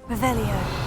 Revelio.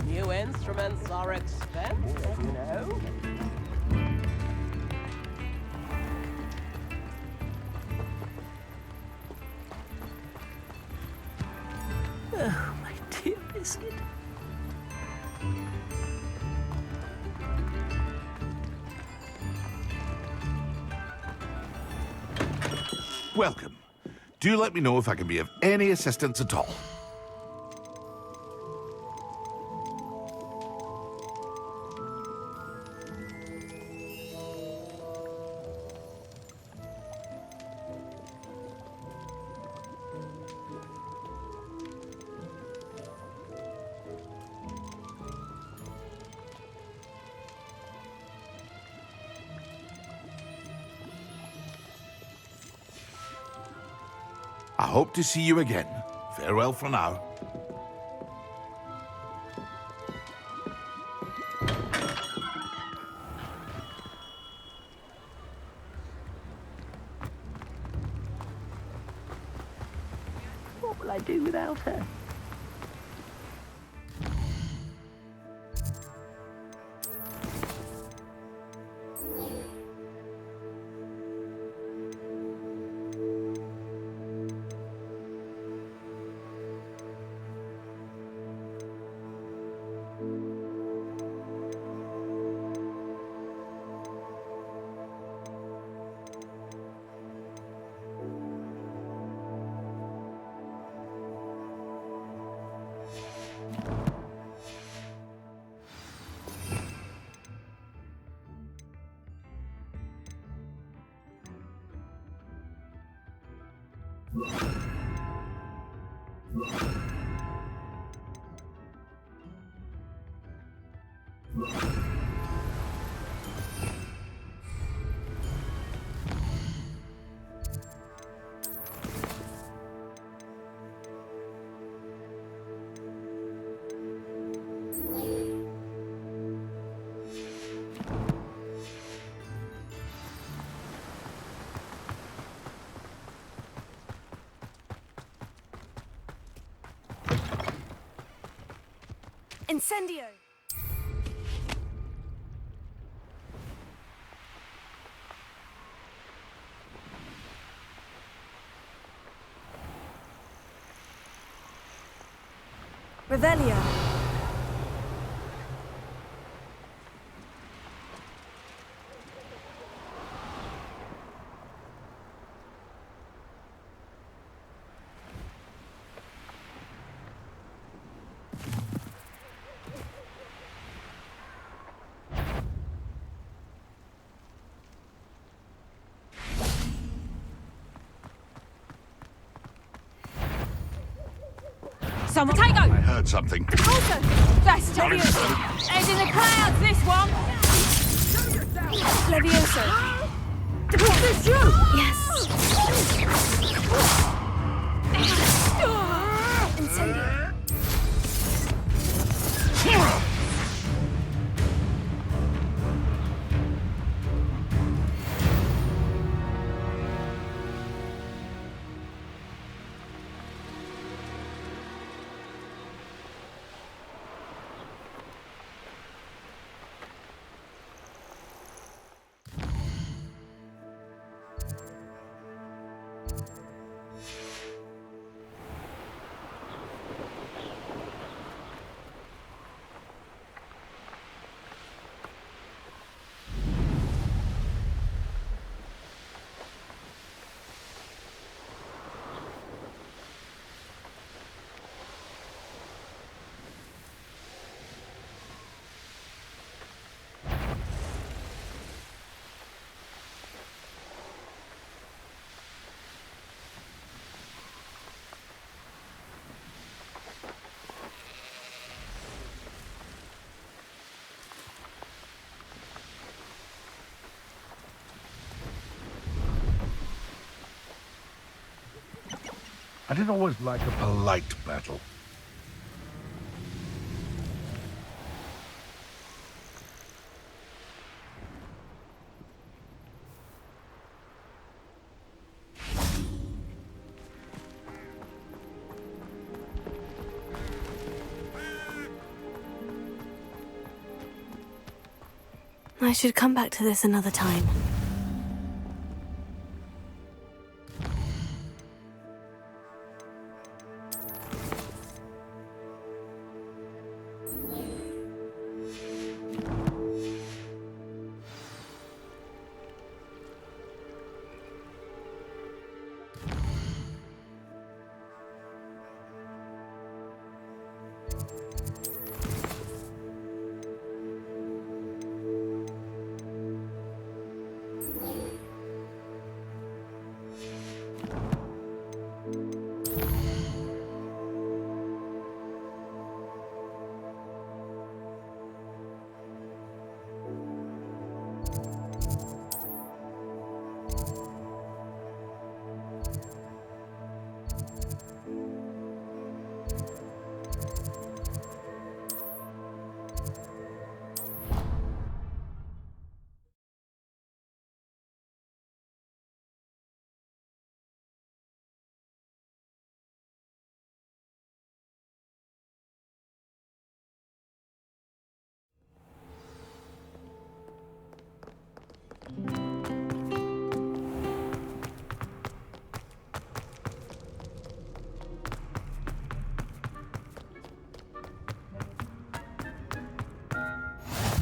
New instruments are expensive, you know. Oh, my dear biscuit. Welcome. Do let me know if I can be of any assistance at all. I hope to see you again. Farewell for now. What will I do without her? Incendio! Revelio. Someone Tango! I heard something. Also, that's Levioso. It's in the clouds, this one. Levioso. Was this you? Yes. Incendio. didn't always like a polite battle. I should come back to this another time.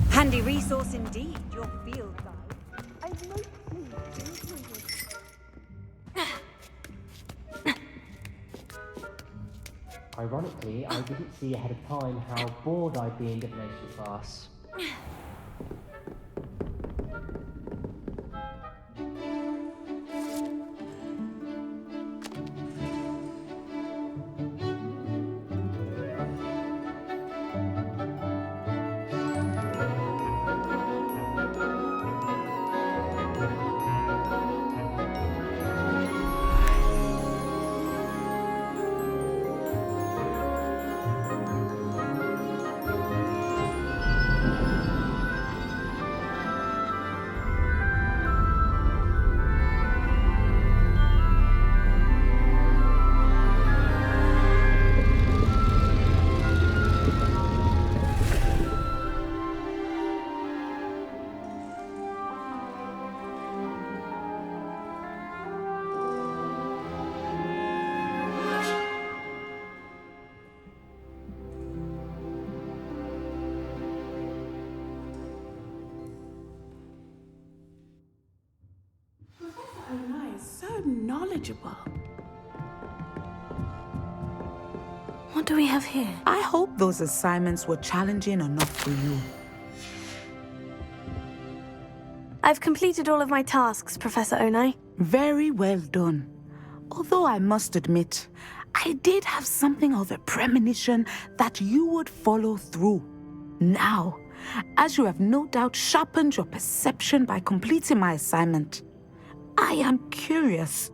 Handy resource indeed, your field guide. I'm most pleased to include. Ironically, I didn't see ahead of time how bored I'd be in divination class. So knowledgeable. What do we have here? I hope those assignments were challenging enough for you. I've completed all of my tasks, Professor Onai. Very well done. Although I must admit, I did have something of a premonition that you would follow through. Now, as you have no doubt sharpened your perception by completing my assignment, I am curious,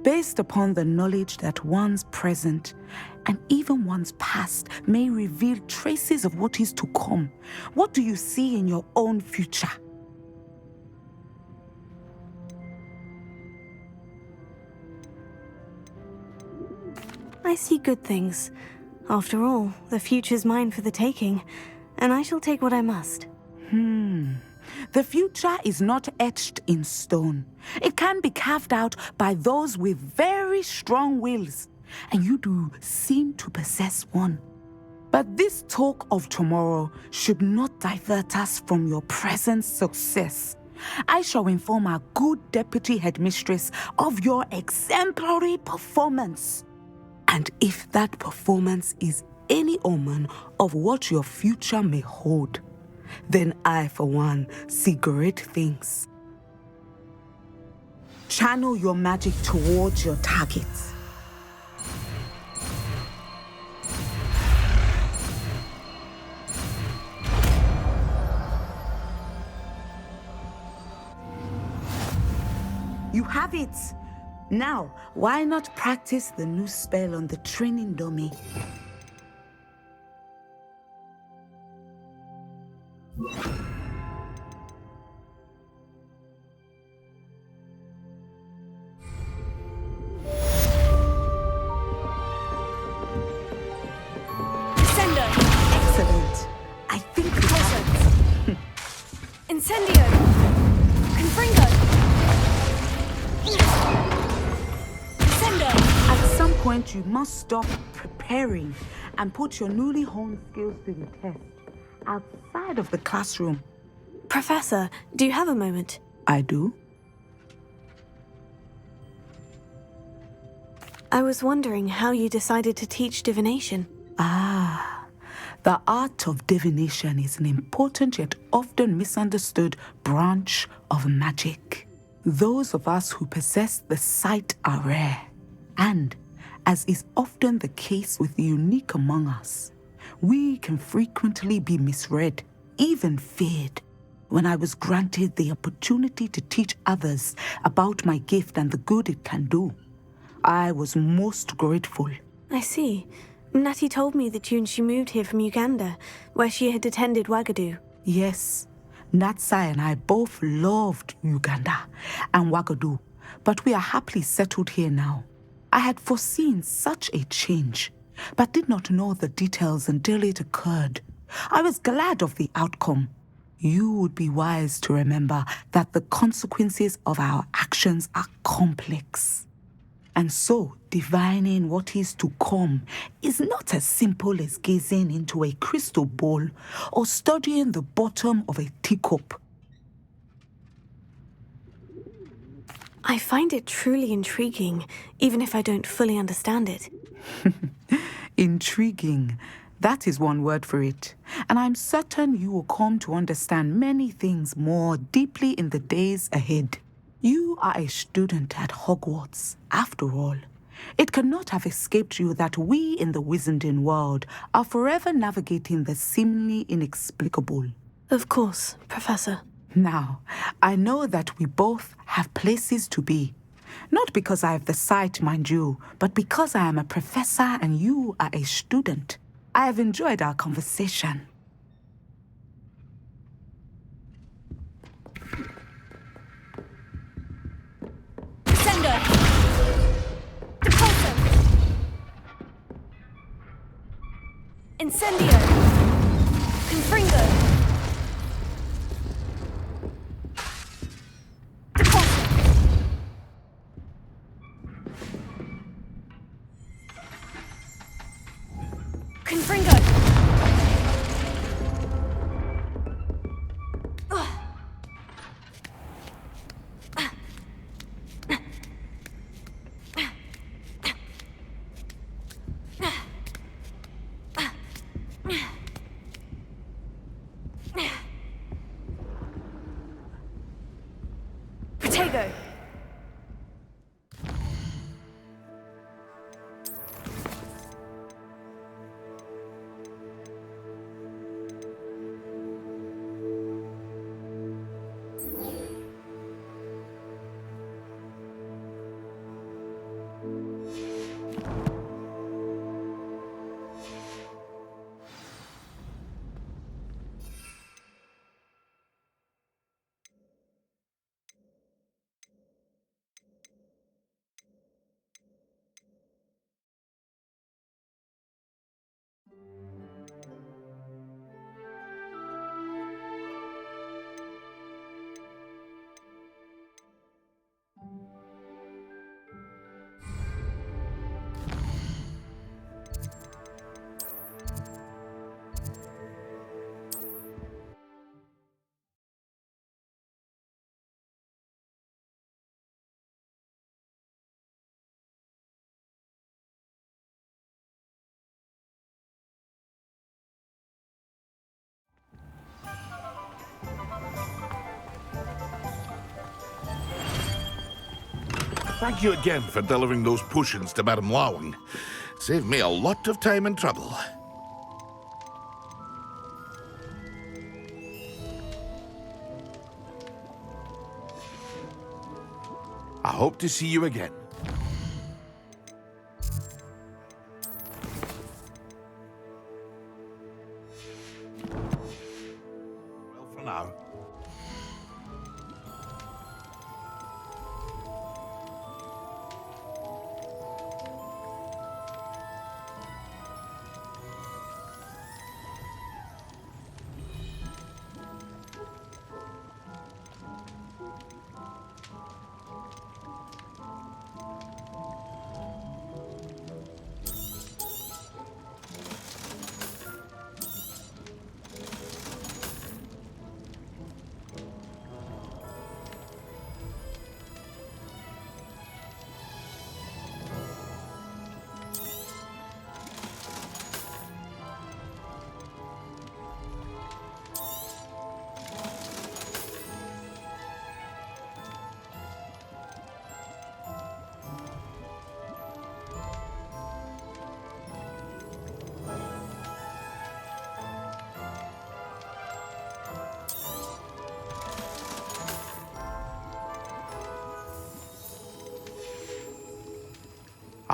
based upon the knowledge that one's present and even one's past may reveal traces of what is to come. What do you see in your own future? I see good things. After all, the future's mine for the taking, and I shall take what I must. The future is not etched in stone. It can be carved out by those with very strong wills, and you do seem to possess one. But this talk of tomorrow should not divert us from your present success. I shall inform our good deputy headmistress of your exemplary performance. And if that performance is any omen of what your future may hold, then I, for one, see great things. Channel your magic towards your targets. You have it. Now, why not practice the new spell on the training dummy? Descendo! Excellent. I think we have... Incendio! Confringo! Descendo! At some point, you must stop preparing and put your newly honed skills to the test outside of the classroom. Professor, do you have a moment? I do. I was wondering how you decided to teach divination. The art of divination is an important yet often misunderstood branch of magic. Those of us who possess the sight are rare, and, as is often the case with the unique among us, we can frequently be misread, even feared. When I was granted the opportunity to teach others about my gift and the good it can do, I was most grateful. I see. Natty told me that you and she moved here from Uganda, where she had attended Wagadu. Yes, Natsai and I both loved Uganda and Wagadu, but we are happily settled here now. I had foreseen such a change, but did not know the details until it occurred. I was glad of the outcome. You would be wise to remember that the consequences of our actions are complex. And so, divining what is to come is not as simple as gazing into a crystal ball or studying the bottom of a teacup. I find it truly intriguing, even if I don't fully understand it. Intriguing. That is one word for it. And I'm certain you will come to understand many things more deeply in the days ahead. You are a student at Hogwarts, after all. It cannot have escaped you that we in the Wizarding world are forever navigating the seemingly inexplicable. Of course, Professor. Now, I know that we both have places to be. Not because I have the sight, mind you, but because I am a professor and you are a student. I have enjoyed our conversation. Descendo! Depulso! Incendio! Confringo! Depulso! Confringo! Protego! Thank you again for delivering those potions to Madame Lawing. Saved me a lot of time and trouble. I hope to see you again.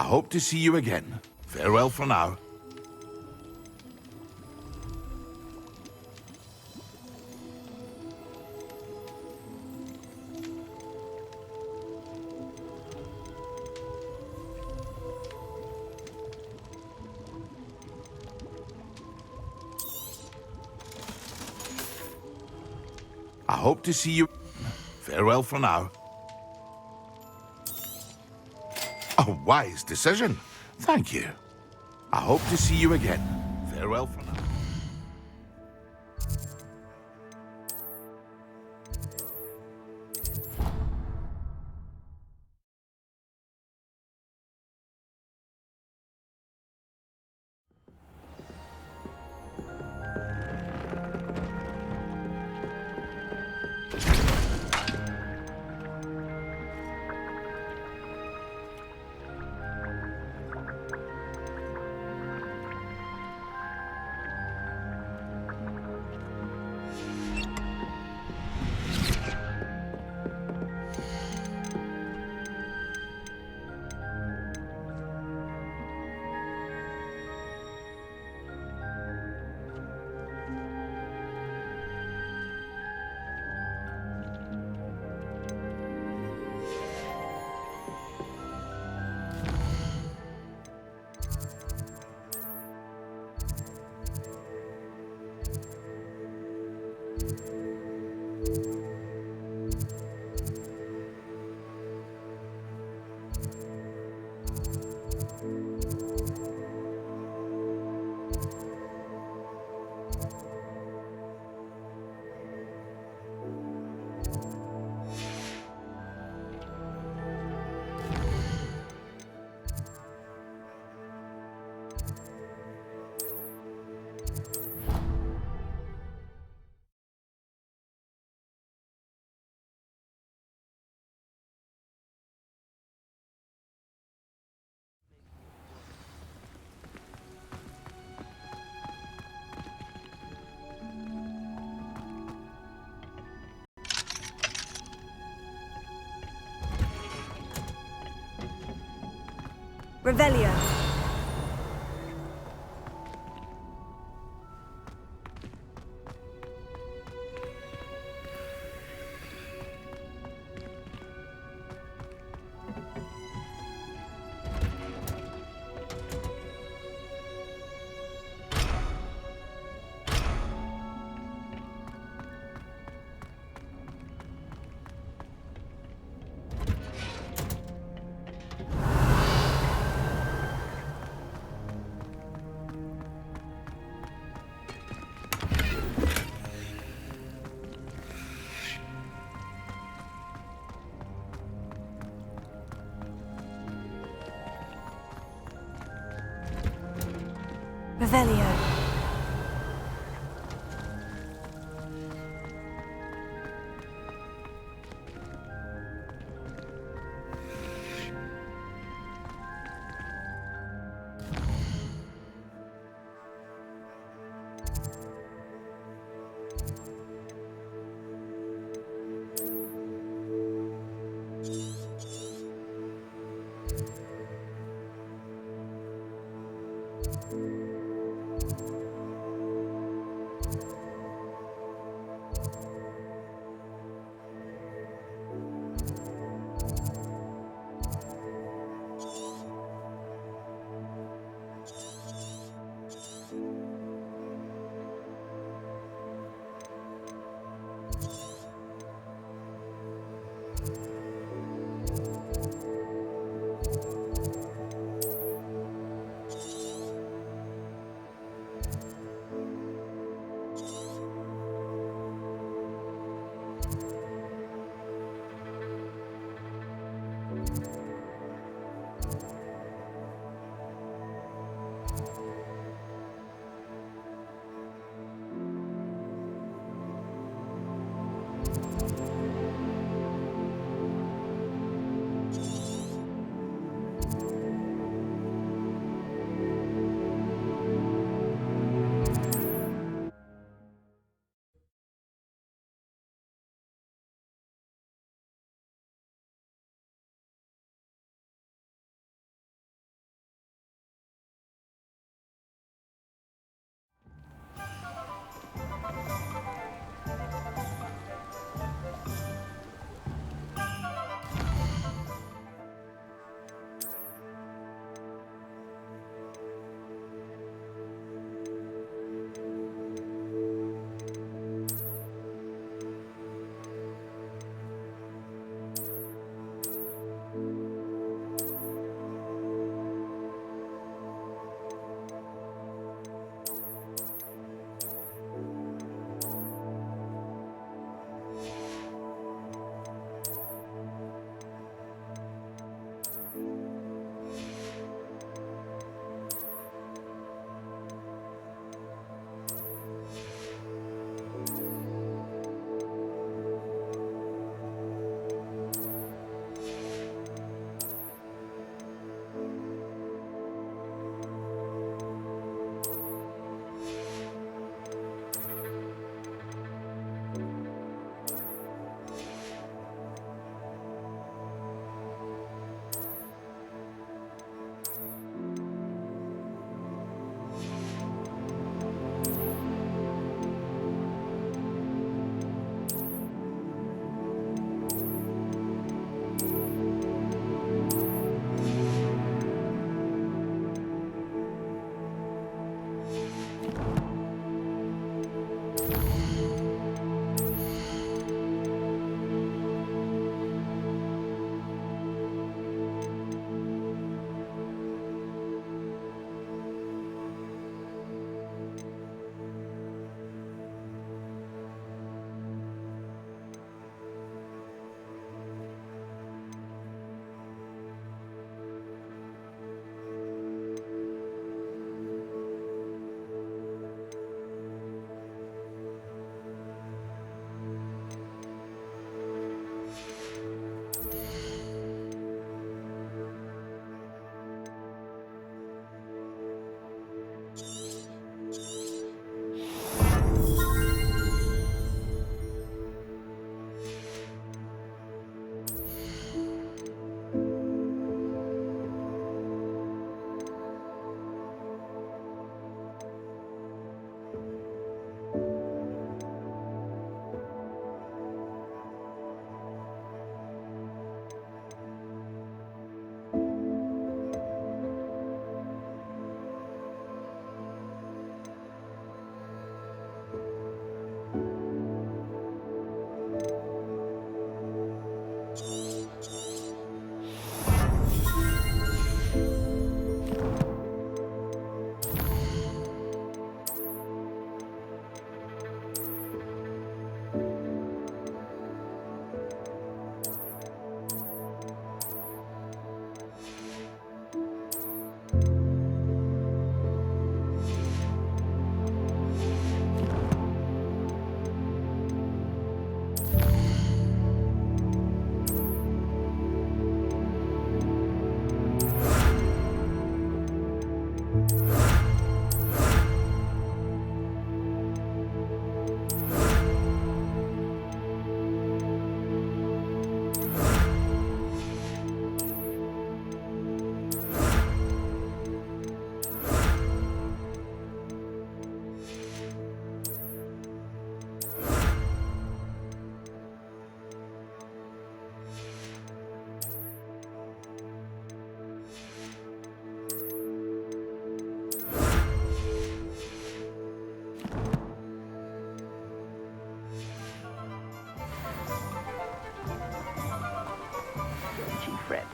I hope to see you again. Farewell for now. I hope to see you. Farewell for now. A wise decision. Thank you. I hope to see you again. Farewell for now. Revelio. Revelio.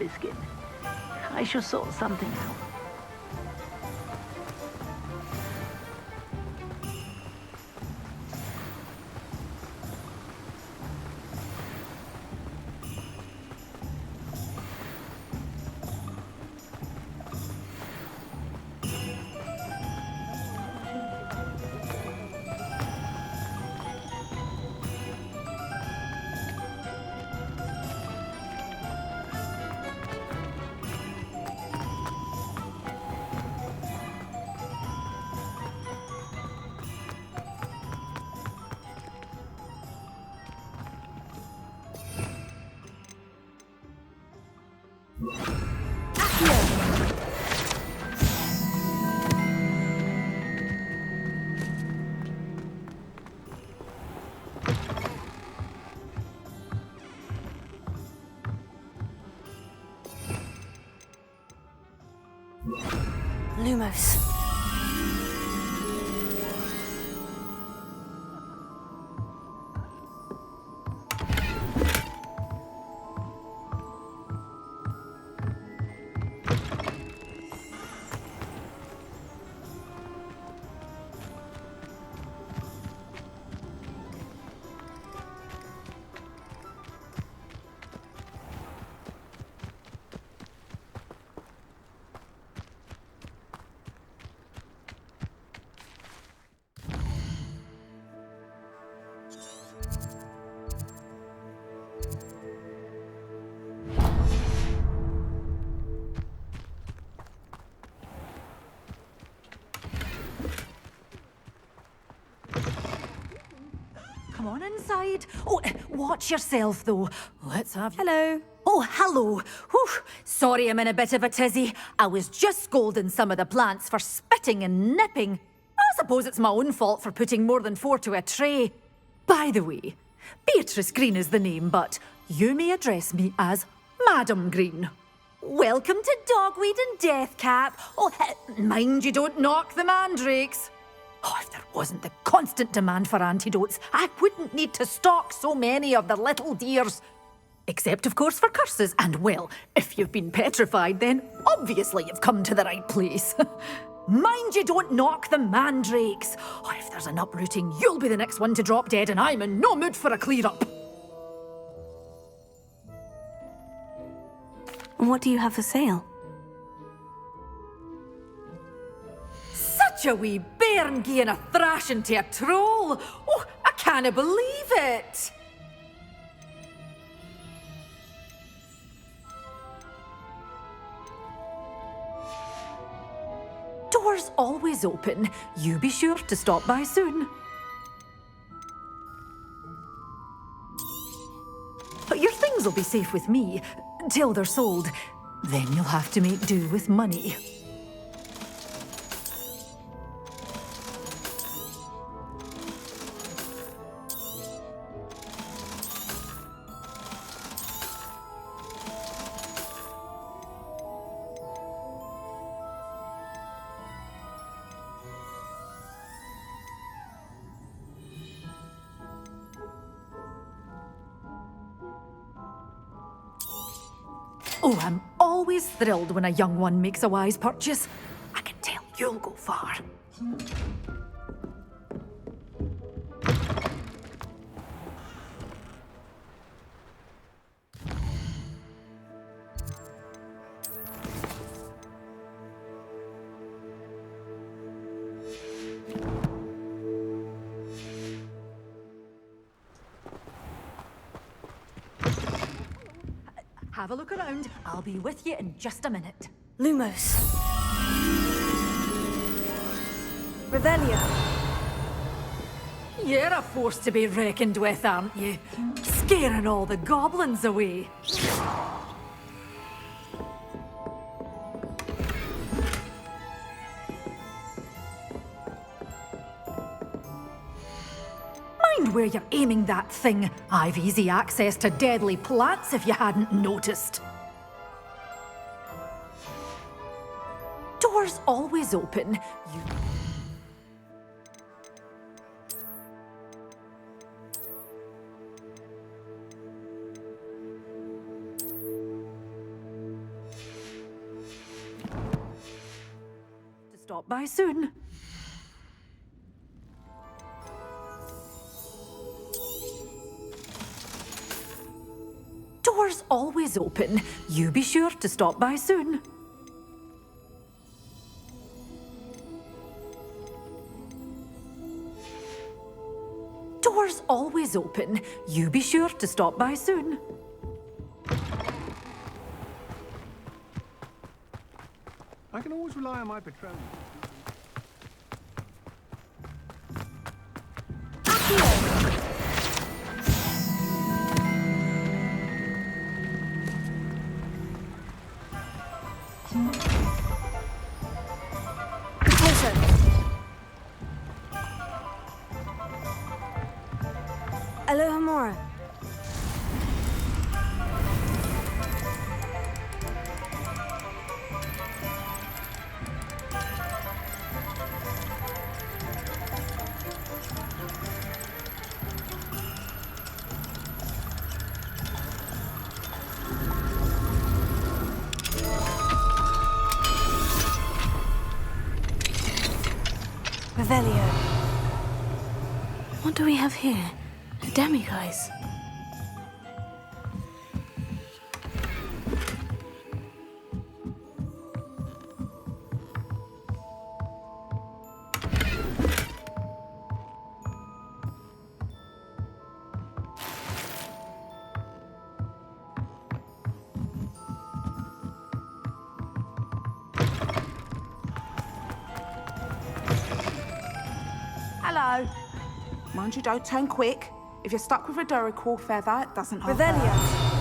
Biscuit. I shall sort something out. Lumos. Come on inside. Oh, watch yourself, though. Let's have you. Hello. Oh, hello. Whew. Sorry I'm in a bit of a tizzy. I was just scolding some of the plants for spitting and nipping. I suppose it's my own fault for putting more than 4 to a tray. By the way, Beatrice Green is the name, but you may address me as Madam Green. Welcome to Dogweed and Deathcap. Oh, mind you don't knock the mandrakes. Oh, if there wasn't the constant demand for antidotes, I wouldn't need to stock so many of the little dears. Except, of course, for curses. And, well, if you've been petrified, then obviously you've come to the right place. Mind you don't knock the mandrakes. Oh, if there's an uprooting, you'll be the next one to drop dead, and I'm in no mood for a clear-up. What do you have for sale? Such a wee bairn gieing a thrashing to a troll. Oh, I can't believe it. Doors always open. You be sure to stop by soon. But your things will be safe with me, till they're sold. Then you'll have to make do with money. Oh, I'm always thrilled when a young one makes a wise purchase. I can tell you'll go far. Have a look around. I'll be with you in just a minute. Lumos. Revelia. You're a force to be reckoned with, aren't you? Scaring all the goblins away. Mind where you're aiming that thing. I've easy access to deadly plants if you hadn't noticed. Doors always open. You... stop by soon. Doors always open. You be sure to stop by soon. Doors always open. You be sure to stop by soon. I can always rely on my petroleum. Closer. Alohomora. Revelio. What do we have here? The demiguise. Hello. Mind you, don't turn quick. If you're stuck with a Duracell feather, it doesn't hold Revelio. fast.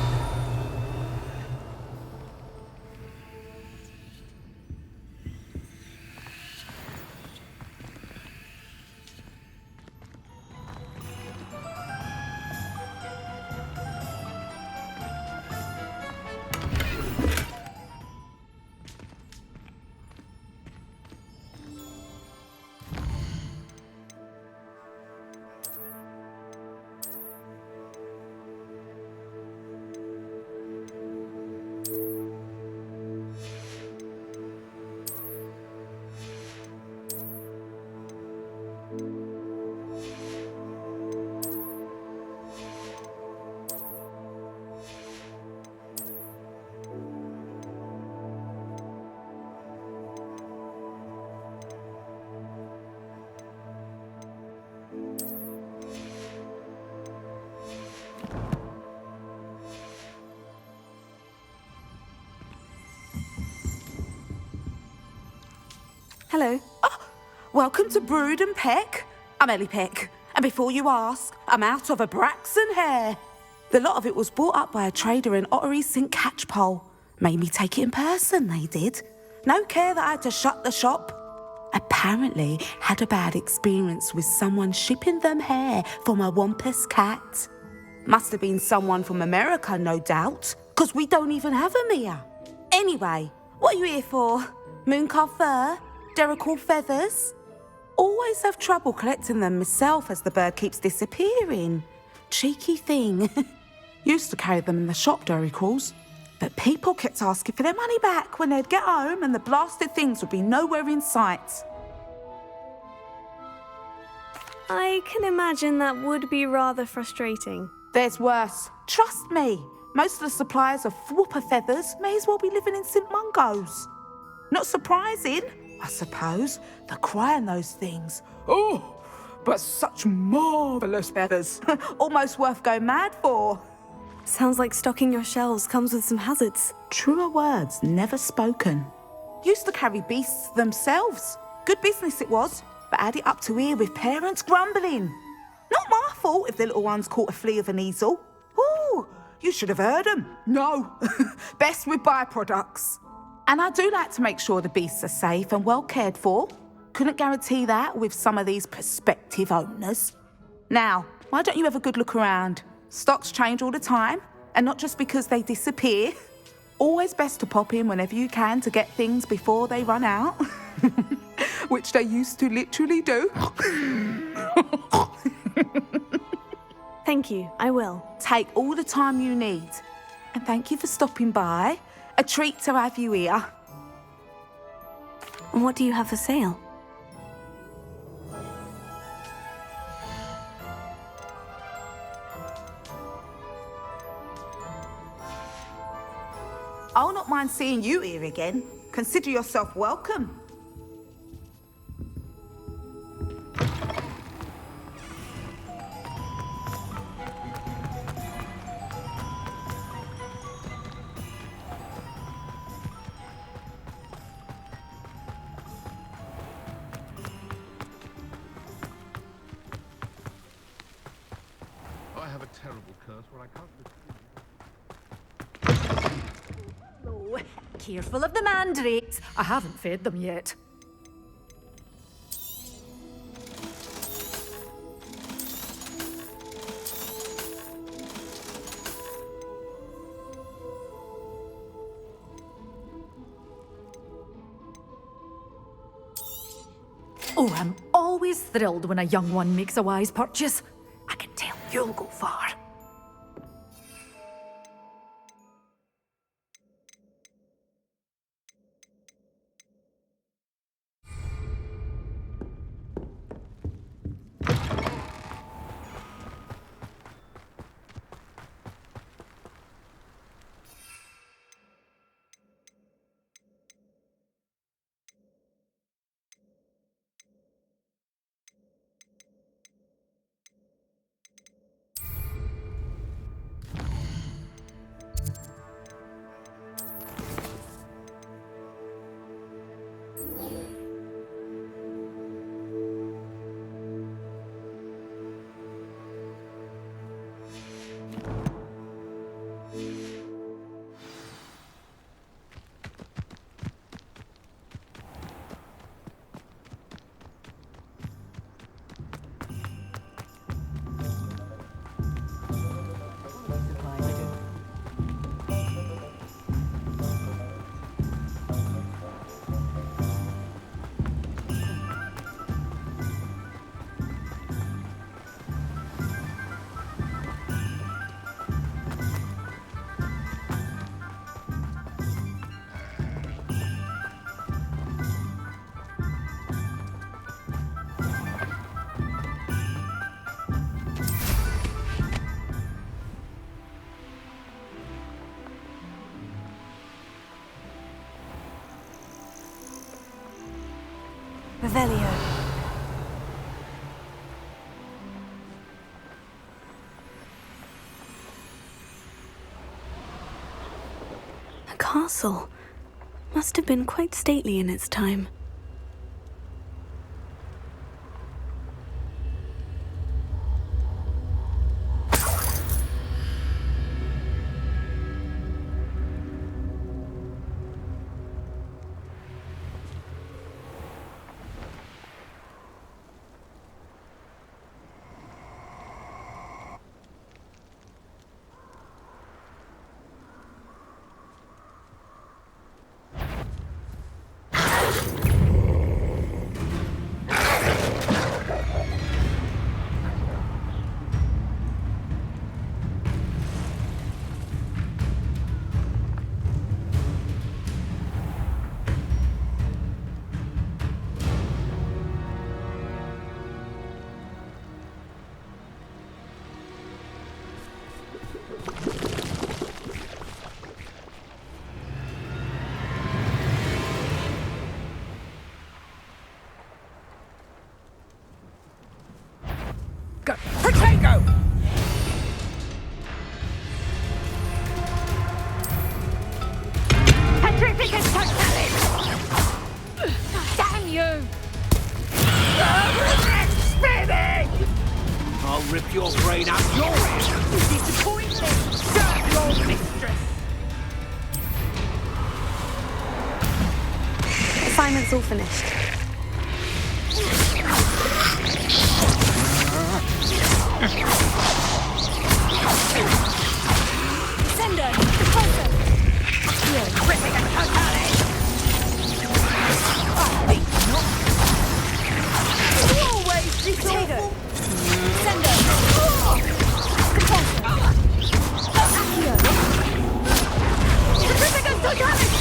Hello. Welcome to Brood and Peck. I'm Ellie Peck. And before you ask, I'm out of a Braxton hair. The lot of it was bought up by a trader in Ottery St. Catchpole. Made me take it in person, they did. No care that I had to shut the shop. Apparently had a bad experience with someone shipping them hair for my Wampus cat. Must have been someone from America, no doubt, because we don't even have them here. Anyway, what are you here for? Mooncar fur? Duracell feathers? Always have trouble collecting them myself as the bird keeps disappearing. Cheeky thing. Used to carry them in the shop, Duracells. But people kept asking for their money back when they'd get home and the blasted things would be nowhere in sight. I can imagine that would be rather frustrating. There's worse. Trust me. Most of the suppliers of whooper feathers may as well be living in St. Mungo's. Not surprising, I suppose, the cry in those things. Oh, but such marvellous feathers. Almost worth going mad for. Sounds like stocking your shelves comes with some hazards. Truer words never spoken. Used to carry beasts themselves. Good business it was, but add it up to here with parents grumbling. Not my fault if the little ones caught a flea of an easel. Ooh, you should have heard them. No, best with byproducts. And I do like to make sure the beasts are safe and well cared for. Couldn't guarantee that with some of these prospective owners. Now, why don't you have a good look around? Stocks change all the time, and not just because they disappear. Always best to pop in whenever you can to get things before they run out. Which they used to literally do. Thank you, I will. Take all the time you need. And thank you for stopping by. A treat to have you here. What do you have for sale? I'll not mind seeing you here again. Consider yourself welcome. I have a terrible curse where I can't... Oh, careful of the mandrakes. I haven't fed them yet. Oh, I'm always thrilled when a young one makes a wise purchase. I can tell you'll go far. Revelio. A castle. Must have been quite stately in its time. Potato! Petrificus totalis! Damn you! Spinning! I'll rip your brain out your head! Disappointing! Serve your mistress! Assignment's all finished. Sender! Repulsor! Ripping and totalis! I think not! Always Potato! Sender! Repulsor! Accio! Petrificus totalis!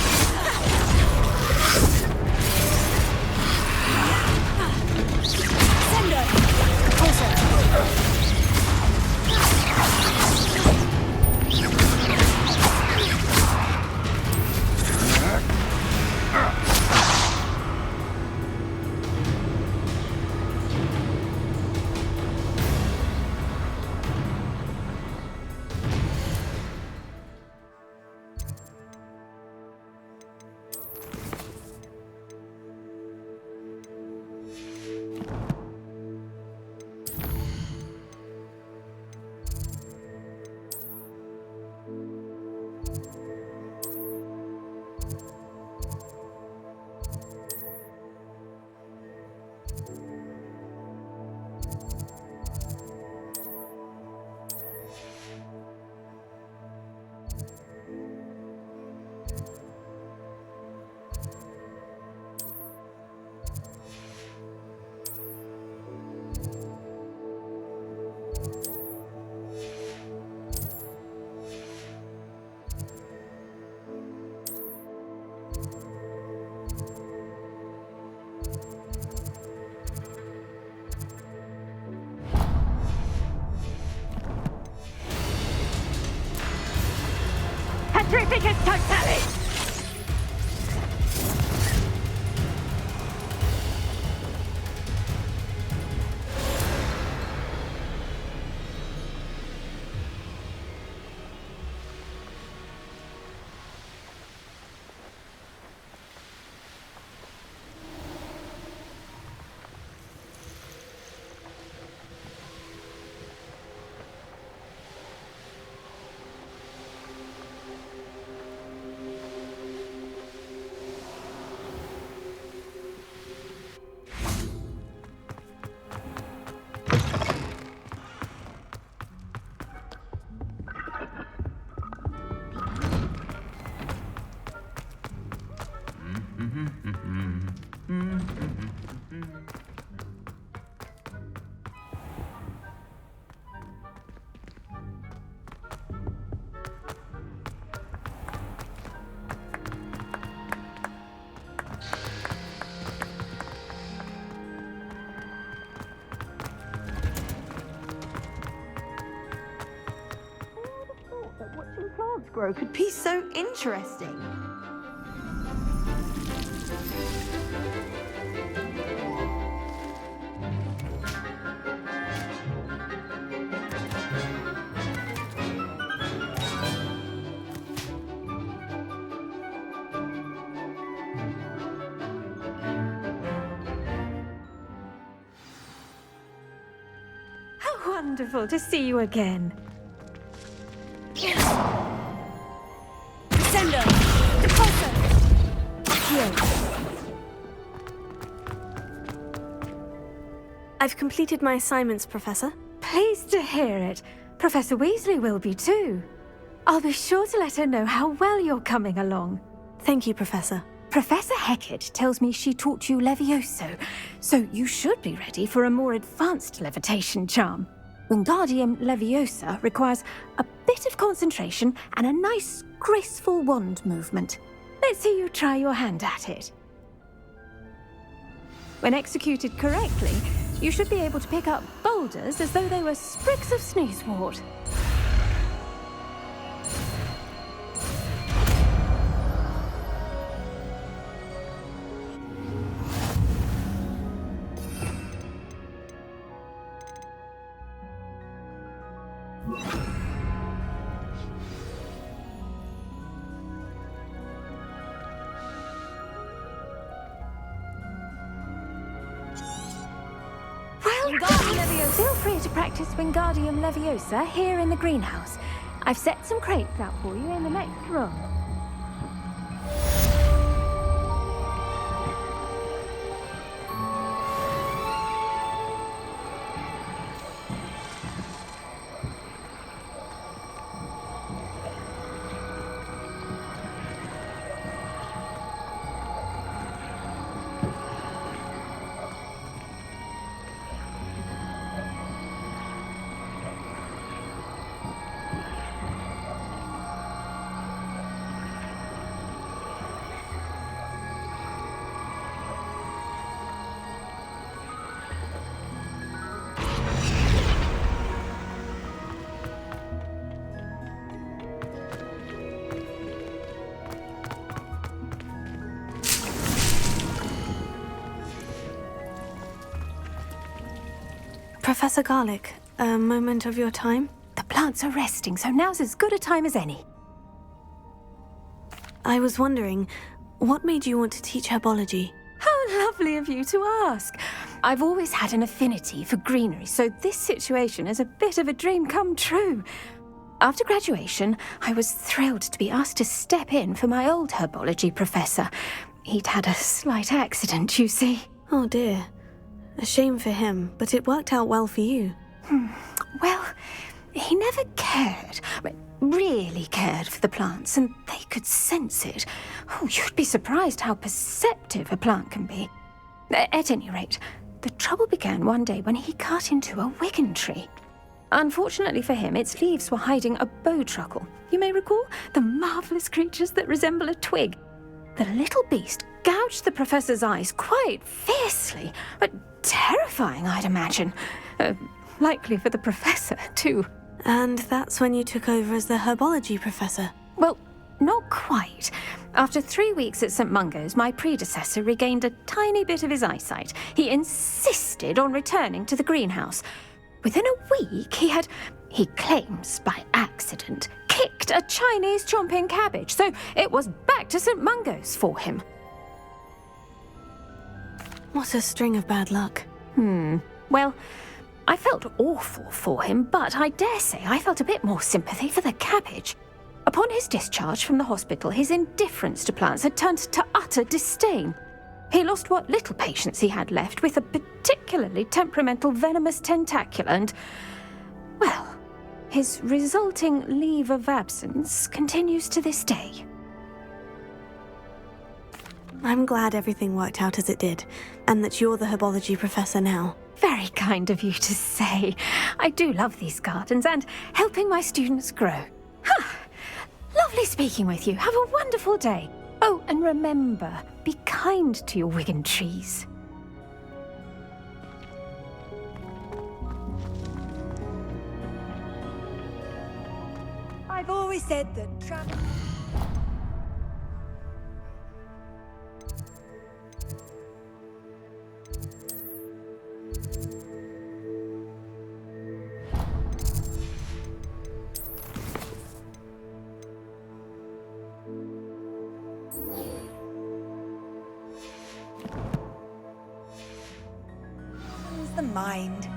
Tickets to Sally! Watching plants grow could be so interesting. How wonderful to see you again. Sender! Repulsor! I've completed my assignments, Professor. Pleased to hear it. Professor Weasley will be too. I'll be sure to let her know how well you're coming along. Thank you, Professor. Professor Hecat tells me she taught you Levioso, so you should be ready for a more advanced levitation charm. Wingardium Leviosa requires a bit of concentration and a nice, graceful wand movement. Let's see you try your hand at it. When executed correctly, you should be able to pick up boulders as though they were sprigs of sneezewort. Feel free to practice Wingardium Leviosa here in the greenhouse. I've set some crates out for you in the next room. Professor Garlick, a moment of your time? The plants are resting, so now's as good a time as any. I was wondering, what made you want to teach herbology? How lovely of you to ask. I've always had an affinity for greenery, so this situation is a bit of a dream come true. After graduation, I was thrilled to be asked to step in for my old herbology professor. He'd had a slight accident, you see. Oh dear. A shame for him, but it worked out well for you. Well, he never cared, really cared for the plants, and they could sense it. Oh, you'd be surprised how perceptive a plant can be. At any rate, the trouble began one day when he cut into a Wigan tree. Unfortunately for him, its leaves were hiding a bowtruckle. You may recall the marvellous creatures that resemble a twig. The little beast gouged the professor's eyes quite fiercely, but terrifying, I'd imagine. Likely for the professor, too. And that's when you took over as the herbology professor? Well, not quite. After 3 weeks at St. Mungo's, my predecessor regained a tiny bit of his eyesight. He insisted on returning to the greenhouse. Within a week, he claims by accident, kicked a Chinese chomping cabbage, so it was back to St. Mungo's for him. What a string of bad luck. Well, I felt awful for him, but I dare say I felt a bit more sympathy for the cabbage. Upon his discharge from the hospital, his indifference to plants had turned to utter disdain. He lost what little patience he had left with a particularly temperamental venomous tentacula and, well, his resulting leave of absence continues to this day. I'm glad everything worked out as it did, and that you're the herbology professor now. Very kind of you to say. I do love these gardens and helping my students grow. Lovely speaking with you. Have a wonderful day. Oh, and remember, be kind to your Wigan trees. I've always said that travel... the mind.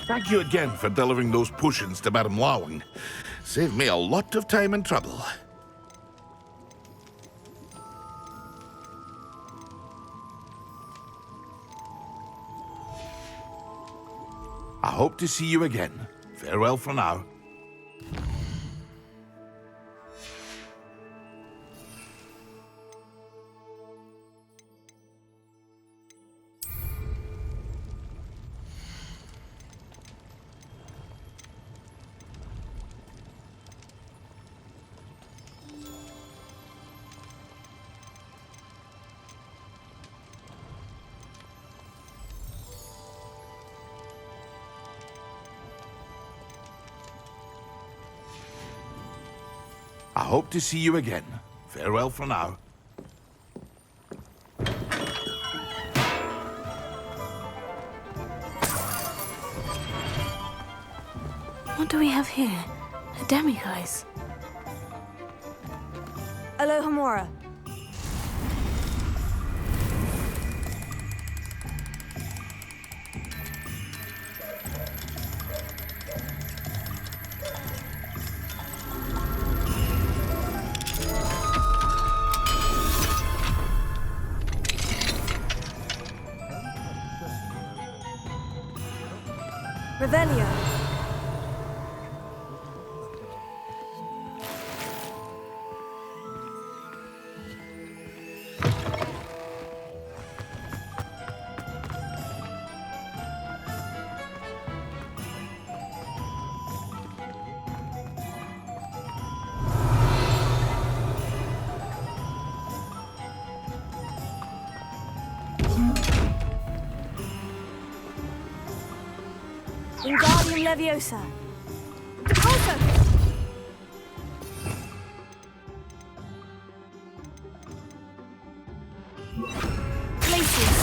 Thank you again for delivering those potions to Madame Lawing. Saved me a lot of time and trouble. I hope to see you again. Farewell for now. I hope to see you again. Farewell for now. What do we have here? A The demiguise. Alohomora. Revelio. Wingardium Leviosa. Depulso! Glacius.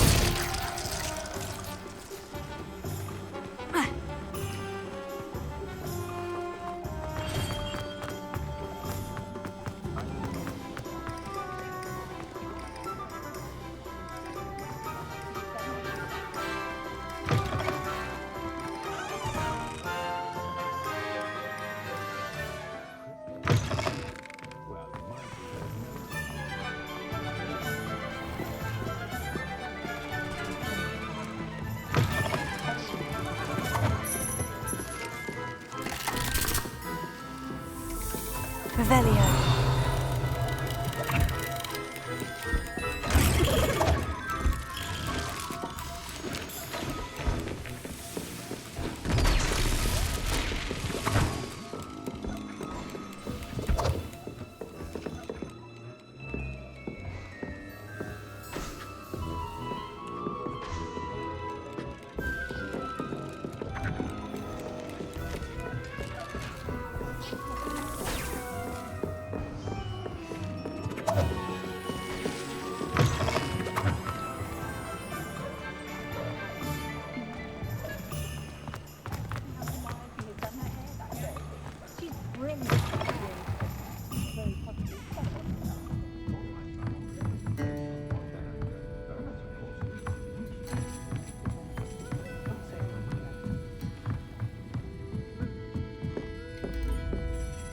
Revelio.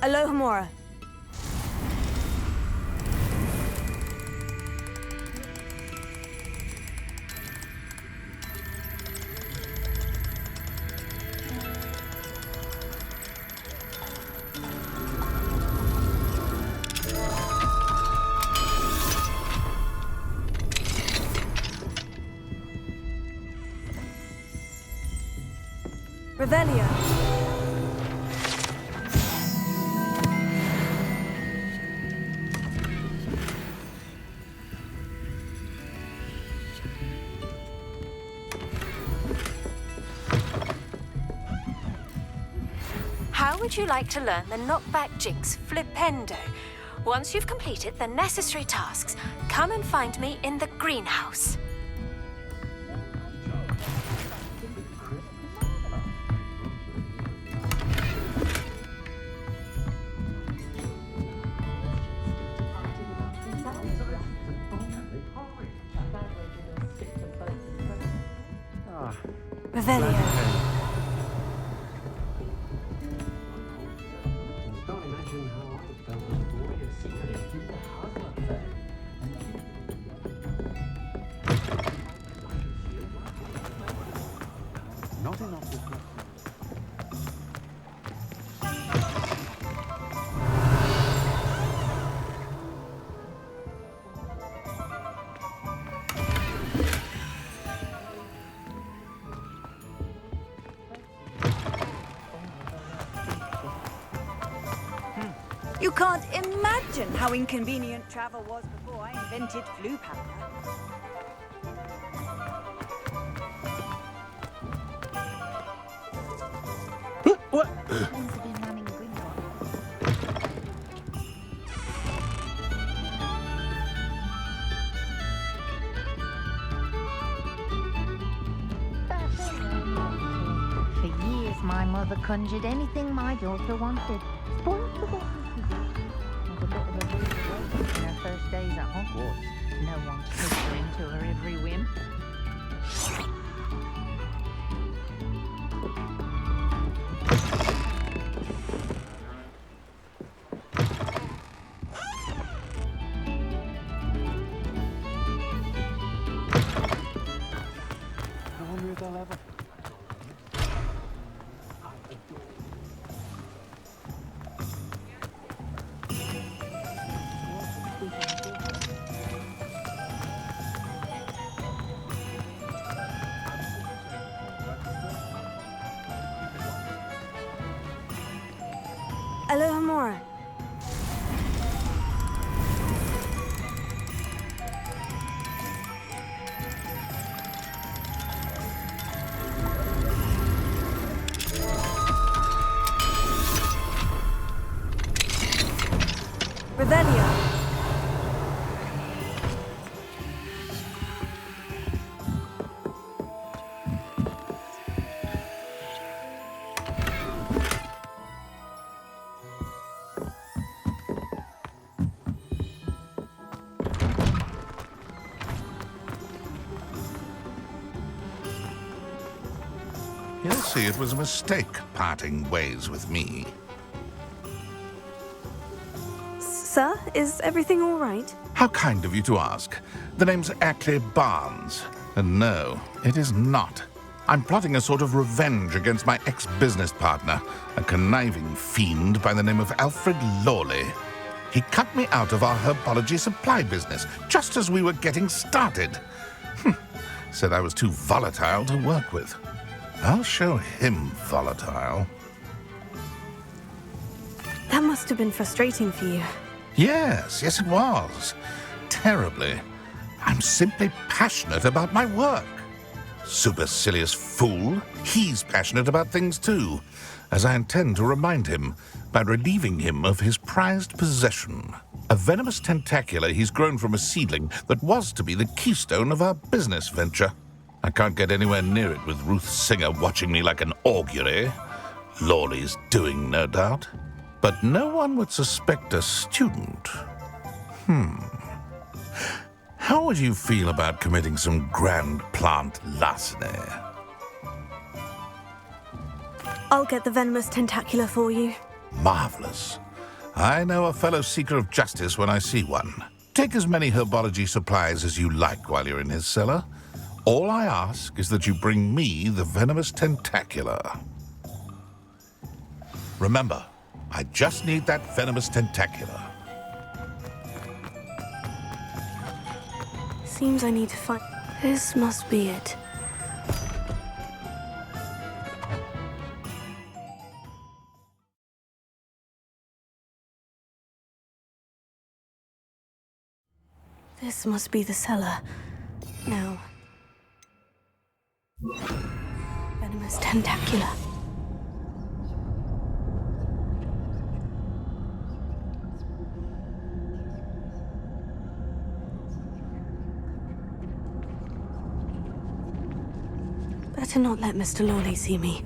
Alohomora. Revelio. How would you like to learn the knockback jinx flipendo? Once you've completed the necessary tasks, come and find me in the greenhouse. Revelio. Not enough to cook. You can't imagine how inconvenient travel was before I invented flu powder. What? For years, my mother conjured anything my daughter wanted. Spoiled for what was a bit of a rude awakening in her first days at Hogwarts. No one catering to her every whim. I wonder if they'll ever... Alohomora. Revelio. You'll see it was a mistake parting ways with me. Sir, is everything all right? How kind of you to ask. The name's Ackley Barnes. And no, it is not. I'm plotting a sort of revenge against my ex-business partner, a conniving fiend by the name of Alfred Lawley. He cut me out of our herbology supply business just as we were getting started. Said I was too volatile to work with. I'll show him volatile. That must have been frustrating for you. Yes, it was. Terribly. I'm simply passionate about my work. Supercilious fool. He's passionate about things too, as I intend to remind him by relieving him of his prized possession. A venomous tentacula he's grown from a seedling that was to be the keystone of our business venture. I can't get anywhere near it with Ruth Singer watching me like an augury. Lawley's doing, no doubt. But no one would suspect a student. How would you feel about committing some grand plant larceny? I'll get the venomous tentacula for you. Marvelous. I know a fellow seeker of justice when I see one. Take as many herbology supplies as you like while you're in his cellar. All I ask is that you bring me the venomous tentacula. Remember, I just need that venomous tentacula. Seems I need to find... This must be it. This must be the cellar. Now... Venomous tentacula. Better not let Mr. Lawley see me.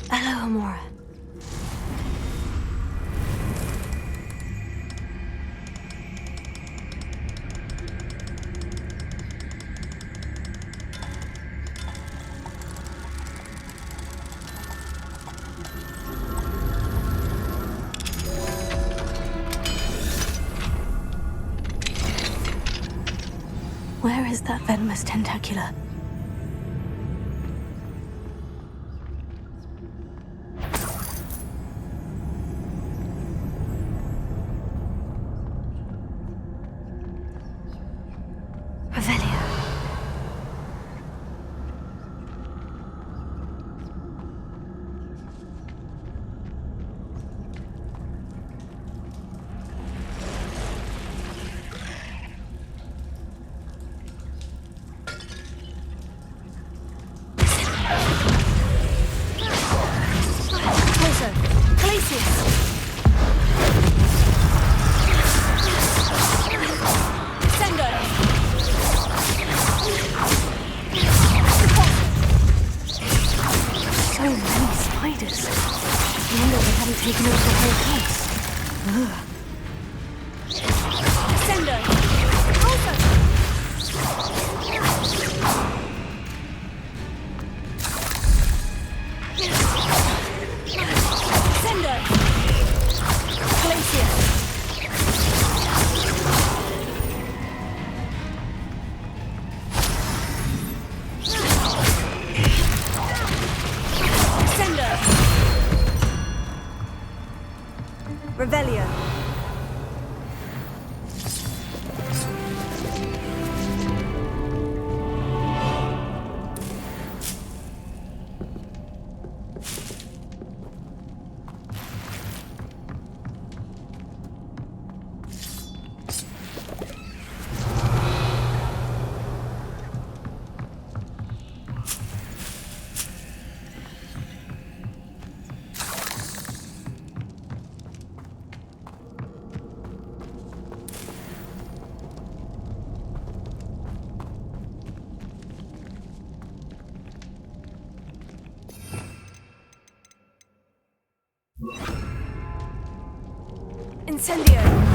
Hello, Amora. Where is that venomous tentacula? Revelio. Revelio. Incendio!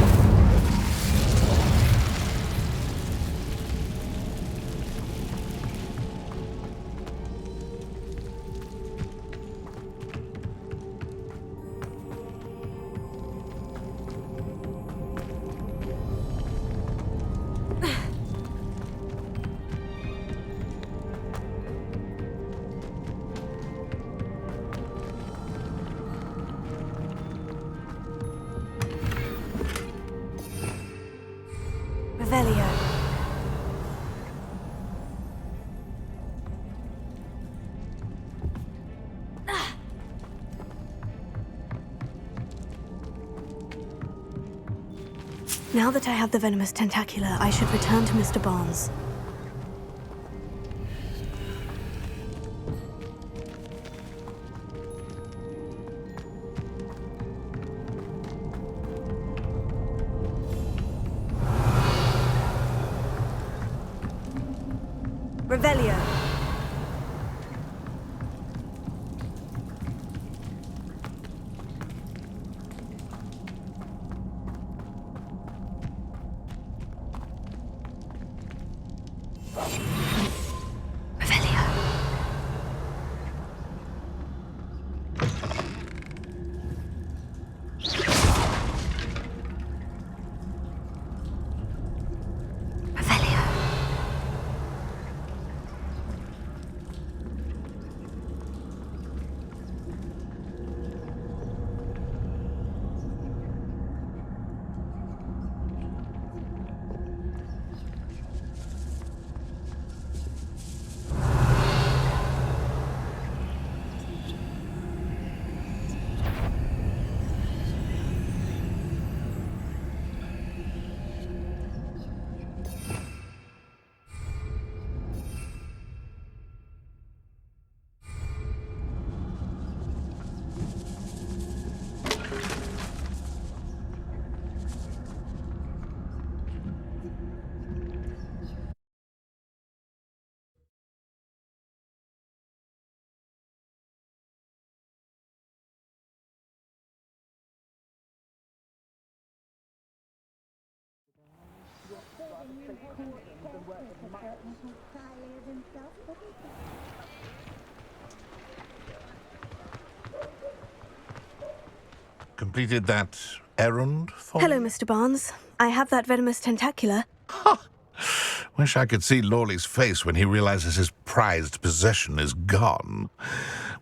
Revelio. Now that I have the venomous tentacular, I should return to Mr. Barnes. Revelio. Completed that errand for Hello, me? Mr. Barnes. I have that venomous tentacular. Wish I could see Lawley's face when he realizes his prized possession is gone.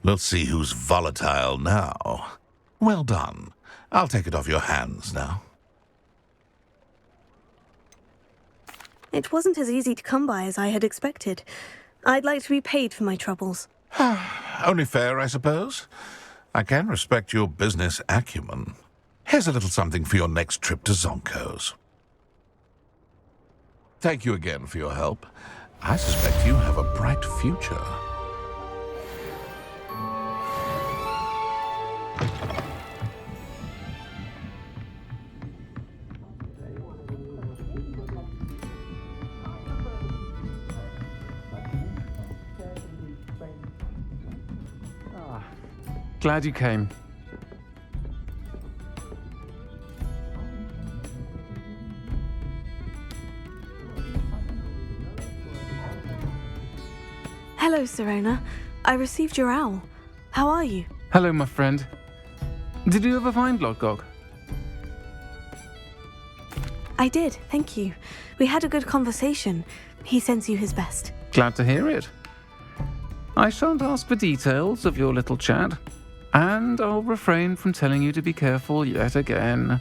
We'll see who's volatile now. Well done. I'll take it off your hands now. It wasn't as easy to come by as I had expected. I'd like to be paid for my troubles. Only fair, I suppose. I can respect your business acumen. Here's a little something for your next trip to Zonko's. Thank you again for your help. I suspect you have a bright future. Glad you came. Hello, Serona. I received your owl. How are you? Hello, my friend. Did you ever find Lodgog? I did, thank you. We had a good conversation. He sends you his best. Glad to hear it. I shan't ask for details of your little chat. And I'll refrain from telling you to be careful yet again.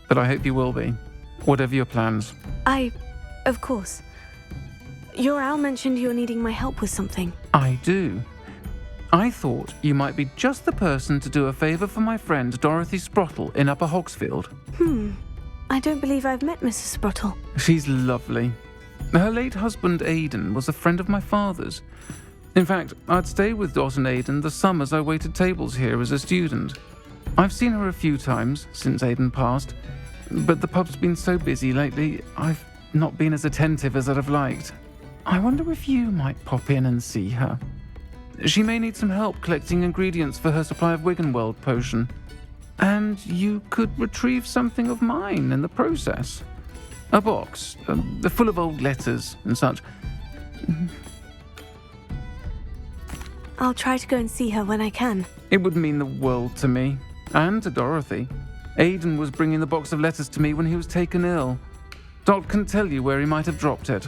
But I hope you will be, whatever your plans. Of course. Your owl mentioned you're needing my help with something. I do. I thought you might be just the person to do a favour for my friend Dorothy Sprottle in Upper Hogsfield. I don't believe I've met Mrs. Sprottle. She's lovely. Her late husband Aidan was a friend of my father's. In fact, I'd stay with Dot and Aidan the summers I waited tables here as a student. I've seen her a few times since Aidan passed, but the pub's been so busy lately, I've not been as attentive as I'd have liked. I wonder if you might pop in and see her. She may need some help collecting ingredients for her supply of Wiggenweld potion. And you could retrieve something of mine in the process. A box, full of old letters and such. I'll try to go and see her when I can. It would mean the world to me, and to Dorothy. Aidan was bringing the box of letters to me when he was taken ill. Dot can tell you where he might have dropped it.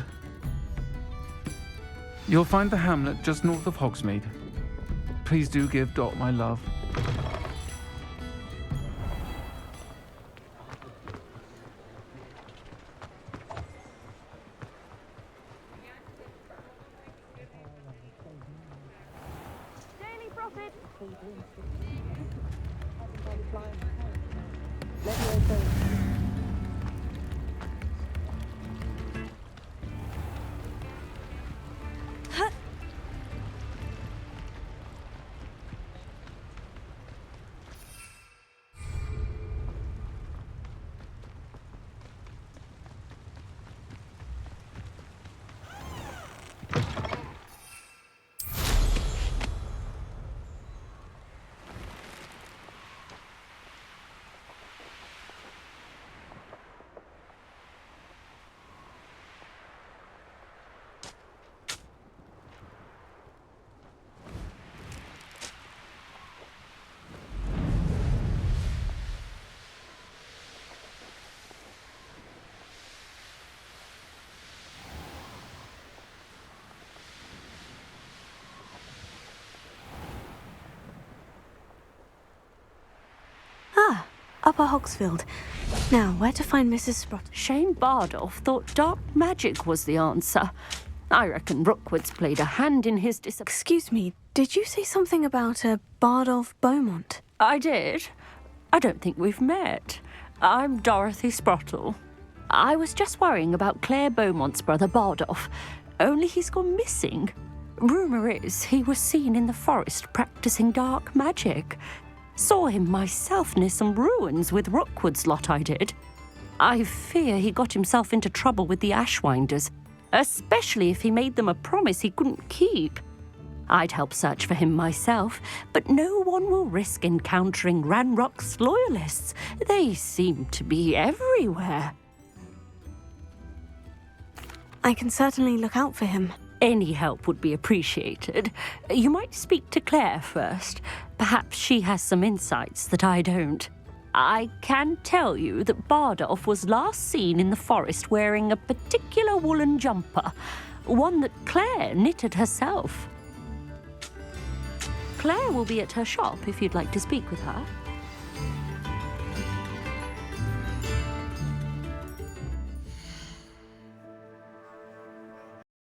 You'll find the hamlet just north of Hogsmeade. Please do give Dot my love. Upper Hogsfield. Now, where to find Mrs. Sprottle? Shane Bardolph thought dark magic was the answer. I reckon Rookwood's played a hand in his Excuse me, did you say something about a Bardolph Beaumont? I did. I don't think we've met. I'm Dorothy Sprottle. I was just worrying about Claire Beaumont's brother Bardolph, only he's gone missing. Rumour is he was seen in the forest practicing dark magic. Saw him myself near some ruins with Rookwood's lot I did. I fear he got himself into trouble with the Ashwinders, especially if he made them a promise he couldn't keep. I'd help search for him myself, but no one will risk encountering Ranrock's loyalists. They seem to be everywhere. I can certainly look out for him. Any help would be appreciated. You might speak to Claire first. Perhaps she has some insights that I don't. I can tell you that Bardolph was last seen in the forest wearing a particular woolen jumper, one that Claire knitted herself. Claire will be at her shop if you'd like to speak with her.